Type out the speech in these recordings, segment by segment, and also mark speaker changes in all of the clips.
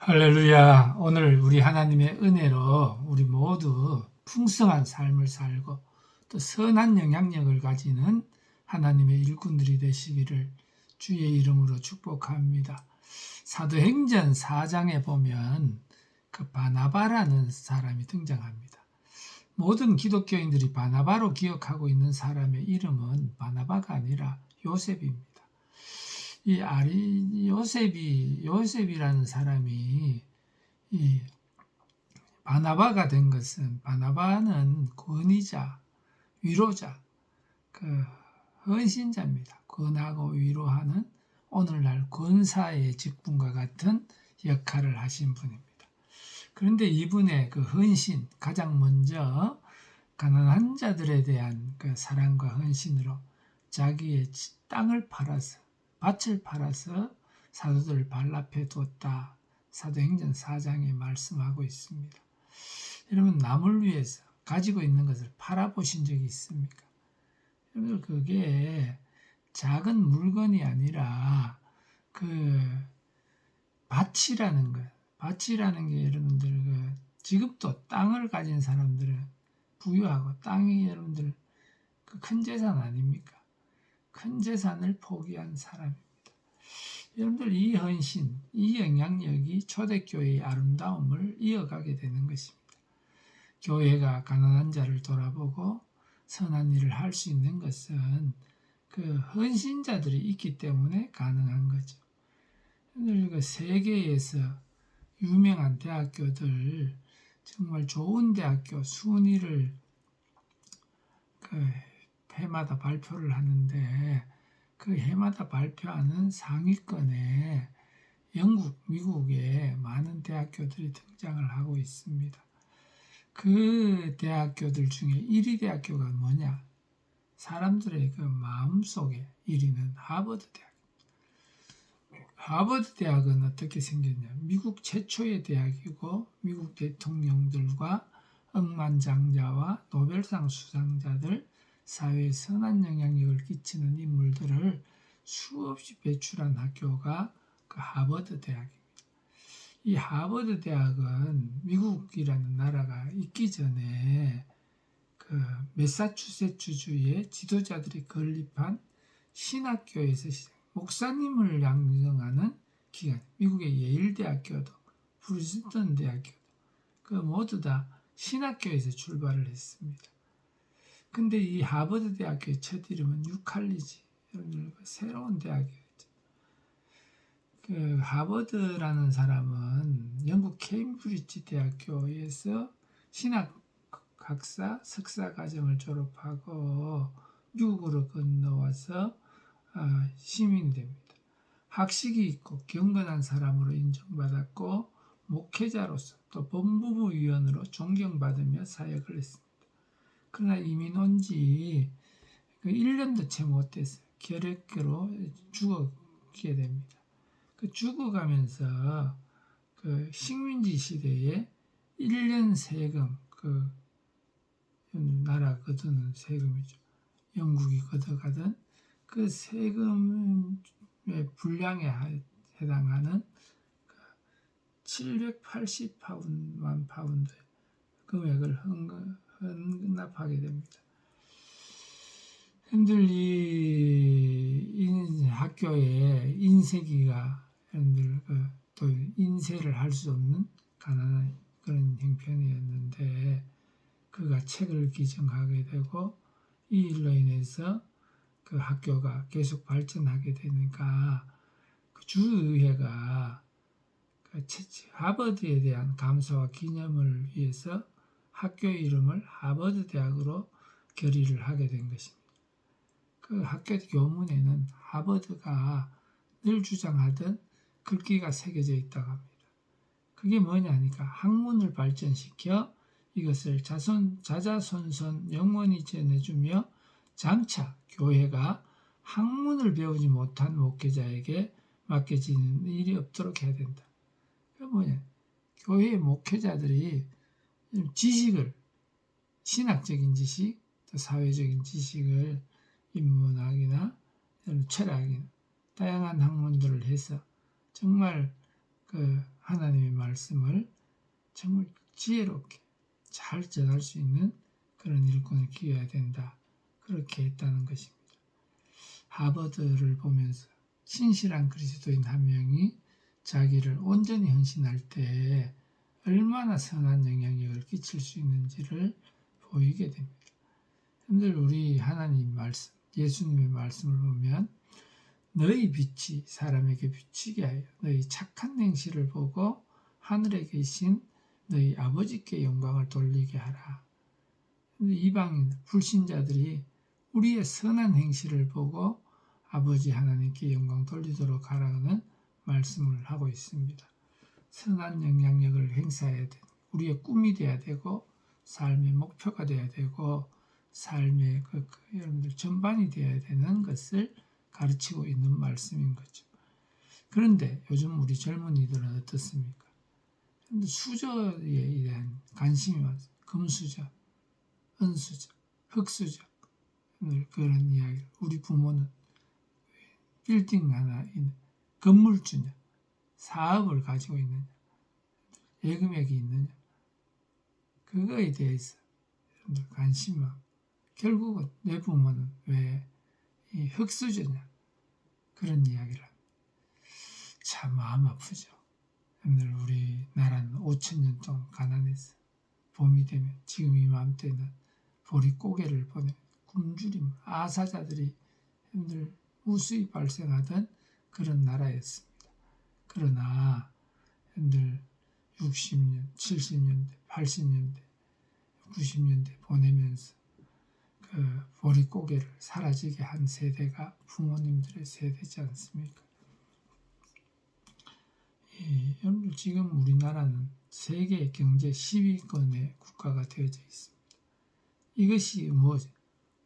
Speaker 1: 할렐루야. 오늘 우리 하나님의 은혜로 우리 모두 풍성한 삶을 살고 또 선한 영향력을 가지는 하나님의 일꾼들이 되시기를 주의 이름으로 축복합니다. 사도행전 4장에 보면 그 바나바라는 사람이 등장합니다. 모든 기독교인들이 바나바로 기억하고 있는 사람의 이름은 바나바가 아니라 요셉입니다. 요셉이라는 사람이 이 바나바가 된 것은, 바나바는 권위자, 위로자, 헌신자입니다. 권하고 위로하는 오늘날 권사의 직분과 같은 역할을 하신 분입니다. 그런데 이분의 그 헌신, 가장 먼저 가난한 자들에 대한 그 사랑과 헌신으로 자기의 땅을 팔아서, 밭을 팔아서 사도들을 발 앞에 뒀다. 사도행전 4장에 말씀하고 있습니다. 여러분, 남을 위해서 가지고 있는 것을 팔아보신 적이 있습니까? 여러분들, 그게 작은 물건이 아니라 밭이라는 것, 밭이라는 게 여러분들 지금도 땅을 가진 사람들은 부유하고, 땅이 여러분들 큰 재산 아닙니까? 큰 재산을 포기한 사람입니다. 여러분들, 이 헌신, 이 영향력이 초대교회의 아름다움을 이어가게 되는 것입니다. 교회가 가난한 자를 돌아보고 선한 일을 할 수 있는 것은 그 헌신자들이 있기 때문에 가능한 거죠. 여러분들, 세계에서 유명한 대학교들, 정말 좋은 대학교 순위를 해마다 발표를 하는데, 그 해마다 발표하는 상위권에 영국, 미국의 많은 대학교들이 등장을 하고 있습니다. 그 대학교들 중에 1위 대학교가 뭐냐? 사람들의 그 마음속에 1위는 하버드 대학입니다. 하버드 대학은 어떻게 생겼냐? 미국 최초의 대학이고, 미국 대통령들과 억만장자와 노벨상 수상자들, 사회에 선한 영향력을 끼치는 인물들을 수없이 배출한 학교가 그 하버드 대학입니다. 이 하버드 대학은 미국이라는 나라가 있기 전에 그 매사추세츠주의 지도자들이 건립한 신학교에서 목사님을 양성하는 기관, 미국의 예일대학교도 프린스턴 대학교도 모두 다 신학교에서 출발을 했습니다. 근데 이 하버드 대학교의 첫 이름은 뉴칼리지, 여러분들 새로운 대학이었죠. 하버드라는 사람은 영국 케임브리지 대학교에서 신학학사 석사 과정을 졸업하고 미국으로 건너와서 시민이 됩니다. 학식이 있고 경건한 사람으로 인정받았고, 목회자로서 또 법무부 위원으로 존경받으며 사역을 했습니다. 그러나 이민 온 지 1년도 채 못 됐어요. 결핵으로 죽게 됩니다. 죽어가면서 식민지 시대에 1년 세금, 나라 거두는 세금이죠. 영국이 걷어가던 그 세금의 분량에 해당하는 780만 파운드 금액을 헌납하게 됩니다. 여러분들, 이 학교에 인쇄기가 여러분들 또 인쇄를 할 수 없는 가난한 그런 형편이었는데, 그가 책을 기증하게 되고, 이 일로 인해서 그 학교가 계속 발전하게 되니까 그 주의회가 하버드에 대한 감사와 기념을 위해서 학교 이름을 하버드 대학으로 결의를 하게 된 것입니다. 그 학교 교문에는 하버드가 늘 주장하던 글귀가 새겨져 있다고 합니다. 그게 뭐냐니까, 학문을 발전시켜 이것을 자자손손 영원히 전해주며 장차 교회가 학문을 배우지 못한 목회자에게 맡겨지는 일이 없도록 해야 된다. 그게 뭐냐? 교회의 목회자들이 지식을, 신학적인 지식, 또 사회적인 지식을 인문학이나 철학이나 다양한 학문들을 해서 정말 하나님의 말씀을 정말 지혜롭게 잘 전할 수 있는 그런 일꾼을 키워야 된다. 그렇게 했다는 것입니다. 하버드를 보면서 신실한 그리스도인 한 명이 자기를 온전히 헌신할 때 얼마나 선한 영향력을 끼칠 수 있는지를 보이게 됩니다. 여러분들, 우리 하나님 말씀, 예수님의 말씀을 보면 너희 빛이 사람에게 비치게 하여 너희 착한 행실을 보고 하늘에 계신 너희 아버지께 영광을 돌리게 하라. 이방인 불신자들이 우리의 선한 행실을 보고 아버지 하나님께 영광 돌리도록 하라는 말씀을 하고 있습니다. 선한 영향력을 행사해야 되는 우리의 꿈이 돼야 되고 삶의 목표가 돼야 되고 삶의 여러분들 전반이 돼야 되는 것을 가르치고 있는 말씀인 거죠. 그런데 요즘 우리 젊은이들은 어떻습니까? 수저에 대한 관심이 많습니다. 금수저, 은수저, 흑수저, 그런 이야기. 우리 부모는 빌딩 하나 있는 건물주냐, 사업을 가지고 있느냐, 예금액이 있느냐, 그거에 대해서 관심이 많고, 결국은 내 부모는 왜 이 흑수저냐, 그런 이야기를 합니다. 참 마음 아프죠. 오늘 우리나라는 5,000년 동안 가난했어. 봄이 되면 지금 이맘때는 보릿고개를 보내 굶주림, 아사자들이 힘들 무수히 발생하던 그런 나라였습니다. 그러나 힘들 60년, 70년대, 80년대, 90년대 보내면서 그 보릿고개를 사라지게 한 세대가 부모님들의 세대지 않습니까? 여러분, 지금 우리나라는 세계 경제 10위권의 국가가 되어져 있습니다. 이것이 뭐죠?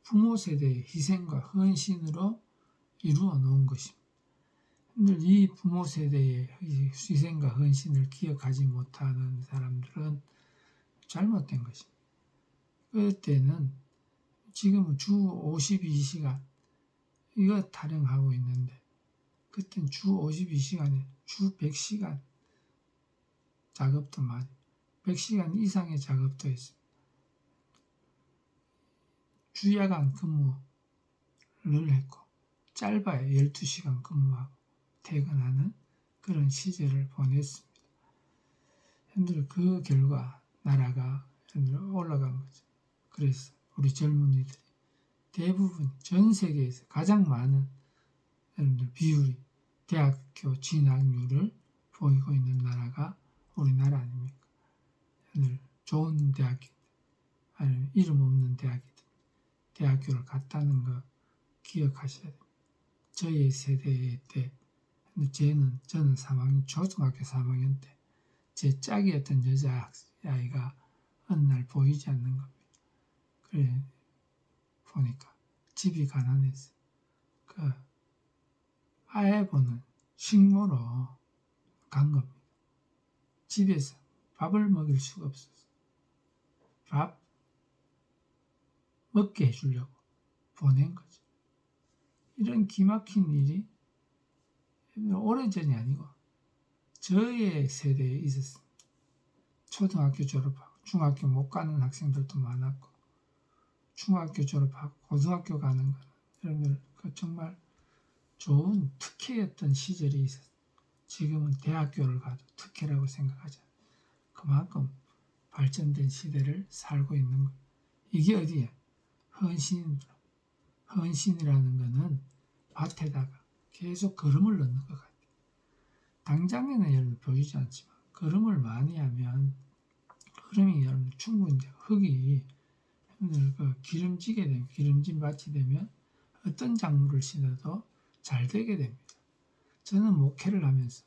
Speaker 1: 부모 세대의 희생과 헌신으로 이루어 놓은 것입니다. 이 부모 세대의 희생과 헌신을 기억하지 못하는 사람들은 잘못된 것입니다. 그때는 지금은 주 52시간 이거 타령하고 있는데 그때는 주 52시간에 주 100시간 작업도 많이 100시간 이상의 작업도 있습니다. 주야간 근무를 했고 짧아야 12시간 근무하고 퇴근하는 그런 시절을 보냈습니다. 현재 그 결과 나라가 현재 올라간 거죠. 그래서 우리 젊은이들이 대부분 전 세계에서 가장 많은 여러분들 비율이 대학교 진학률을 보이고 있는 나라가 우리나라 아닙니까? 좋은 대학교 아니면 이름 없는 대학이든 대학교를 갔다는 거 기억하셔야 됩니다. 저희 세대 때 저는 초등학교 3학년 때 제 짝이었던 여자아이가 어느 날 보이지 않는 겁니다. 그래 보니까 집이 가난해서 그 아이보는 식모로 간 겁니다. 집에서 밥을 먹일 수가 없어서 밥 먹게 해주려고 보낸 거죠. 이런 기막힌 일이 오래전이 아니고 저의 세대에 있었습니다. 초등학교 졸업하고 중학교 못 가는 학생들도 많았고 중학교 졸업하고 고등학교 가는 거는 여러분들 정말 좋은 특혜였던 시절이 있었어요. 지금은 대학교를 가도 특혜라고 생각하잖아요. 그만큼 발전된 시대를 살고 있는 거예요. 이게 어디야? 헌신이라는 거는 밭에다가 계속 거름을 넣는 것 같아요. 당장에는 여러분 보이지 않지만 거름을 많이 하면 거름이 여러분 충분히 흙이 기름지게 되면 기름진 밭이 되면 어떤 작물을 심어도 잘 되게 됩니다. 저는 목회를 하면서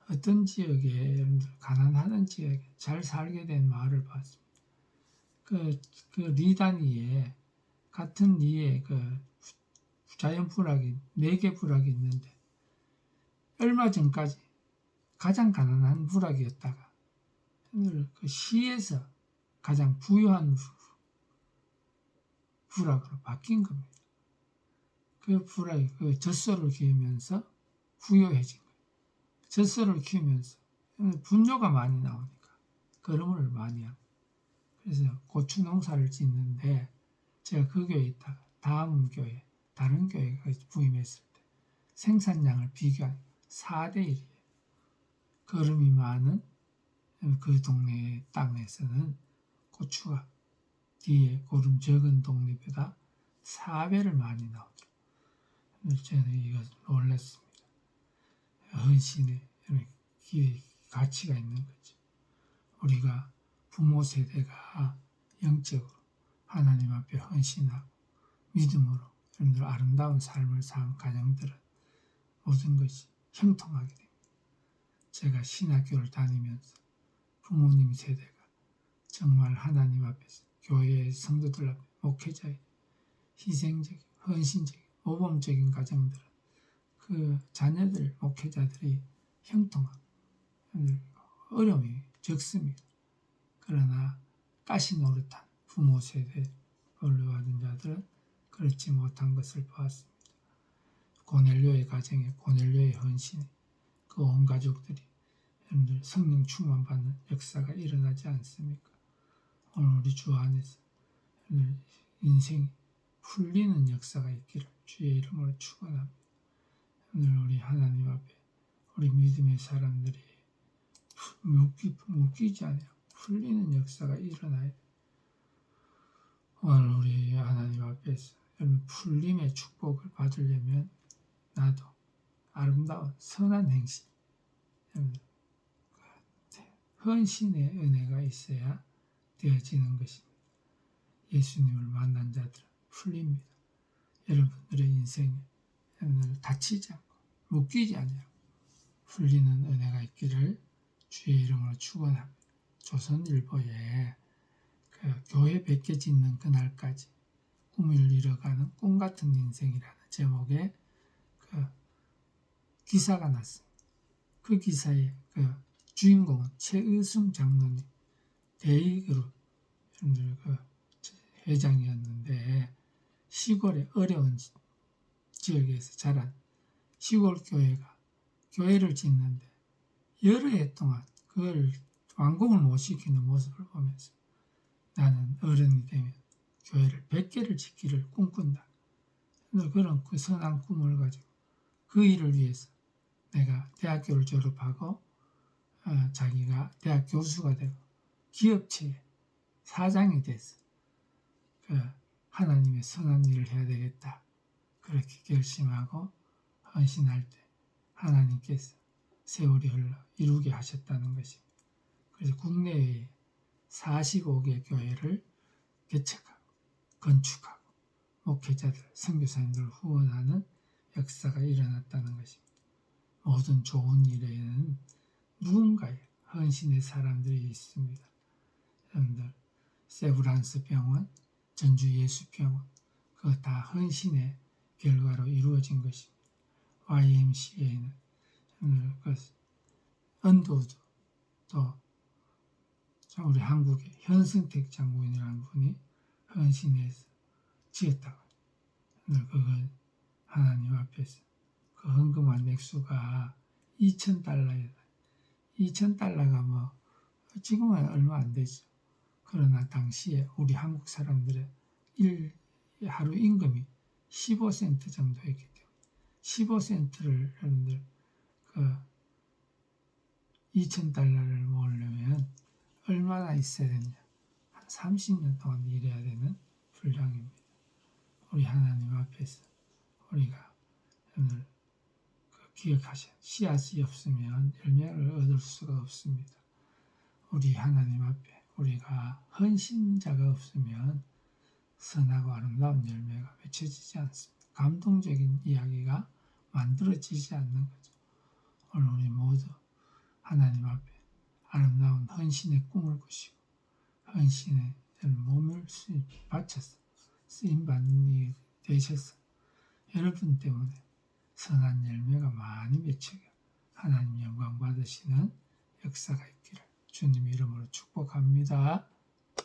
Speaker 1: 어떤 지역에 여러분들 가난하던 지역에 잘 살게 된 마을을 봤습니다. 그 리단위에 같은 리에 자연 불악이 4개 불악이 있는데 얼마 전까지 가장 가난한 불악이었다가 오늘 그 시에서 가장 부유한 불악으로 바뀐 겁니다. 그 불악이 젖소를 키우면서 부유해진 거예요. 젖소를 키우면서 분뇨가 많이 나오니까 걸음을 많이 하고, 그래서 고추 농사를 짓는데 제가 그 교회에 있다가 다음 교회, 다른 교회가 부임했을 때 생산량을 비교하니까 4대 1이에요. 걸음이 많은 그 동네 땅에서는 고추가 뒤에 걸음 적은 동네보다 4배를 많이 나오더라고요. 저는 이거 놀랐습니다. 헌신의 가치가 있는 거죠. 우리가 부모 세대가 영적으로 하나님 앞에 헌신하고 믿음으로 여러분들 아름다운 삶을 산 가정들은 모든 것이 형통하게 됩니다. 제가 신학교를 다니면서 부모님 세대가 정말 하나님 앞에서 교회의 성도들 앞에 목회자의 희생적인, 헌신적인, 모범적인 가정들은 그 자녀들, 목회자들이 형통하고 어려움이 적습니다. 그러나 가시 노릇한 부모 세대 원로받은 자들은 그렇지 못한 것을 보았습니다. 고넬료의 가정에 고넬료의 헌신에 그 온 가족들이 여러분들 성령 충만받는 역사가 일어나지 않습니까? 오늘 우리 주 안에서 인생이 풀리는 역사가 있기를 주의 이름으로 축원합니다. 오늘 우리 하나님 앞에 우리 믿음의 사람들이 묶이지 않아요. 풀리는 역사가 일어나야 돼요. 오늘 우리 하나님 앞에서 풀림의 축복을 받으려면 나도 아름다운 선한 행실, 헌신의 은혜가 있어야 되어지는 것입니다. 예수님을 만난 자들은 풀립니다. 여러분들의 인생에 여러분들 다치지 않고 묶이지 않아요. 풀리는 은혜가 있기를 주의 이름으로 축원합니다. 조선일보에 그 교회 100개 짓는 그날까지 꿈을 이뤄가는 꿈같은 인생이라는 제목의 그 기사가 났습니다. 그 기사의 그 주인공은 최의순 장로님, 대의그룹 그 회장이었는데 시골의 어려운 지역에서 자란 시골 교회가 교회를 짓는데 여러 해 동안 그걸 완공을 못 시키는 모습을 보면서 나는 어른이 되면 교회를 100개를 짓기를 꿈꾼다. 그런 그 선한 꿈을 가지고 그 일을 위해서 내가 대학교를 졸업하고 자기가 대학 교수가 되고 기업체의 사장이 돼서 그 하나님의 선한 일을 해야 되겠다. 그렇게 결심하고 헌신할 때 하나님께서 세월이 흘러 이루게 하셨다는 것입니다. 그래서 국내에 45개 교회를 개척하고 건축하고 목회자들, 선교사님들을 후원하는 역사가 일어났다는 것입니다. 모든 좋은 일에는 누군가의 헌신의 사람들이 있습니다. 여러분들 세브란스 병원, 전주 예수병원 그거 다 헌신의 결과로 이루어진 것입니다. YMCA는 언도도 또 우리 한국의 현승택 장군이라는 분이 헌신해서 지었다고. 그건 하나님 앞에서 그 헌금한 액수가 2,000달러예요. 2,000달러가 뭐 지금은 얼마 안 되죠. 그러나 당시에 우리 한국 사람들의 하루 임금이 15센트 정도였기 때문에 15센트를 여러분들 그 2,000달러를 모으려면 얼마나 있어야 되냐. 한 30년 동안 일해야 되는 분량입니다. 우리 하나님 앞에서 우리가 오늘 기억하셔. 씨앗이 없으면 열매를 얻을 수가 없습니다. 우리 하나님 앞에 우리가 헌신자가 없으면 선하고 아름다운 열매가 맺혀지지 않습니다. 감동적인 이야기가 만들어지지 않는 거죠. 오늘 우리 모두 하나님 앞에 아름다운 헌신의 꿈을 꾸시고 헌신의 몸을 바쳐서 쓰임받는 일이 되셔서 여러분 때문에 선한 열매가 많이 맺혀가 하나님 영광 받으시는 역사가 있기를 주님 이름으로 축복합니다.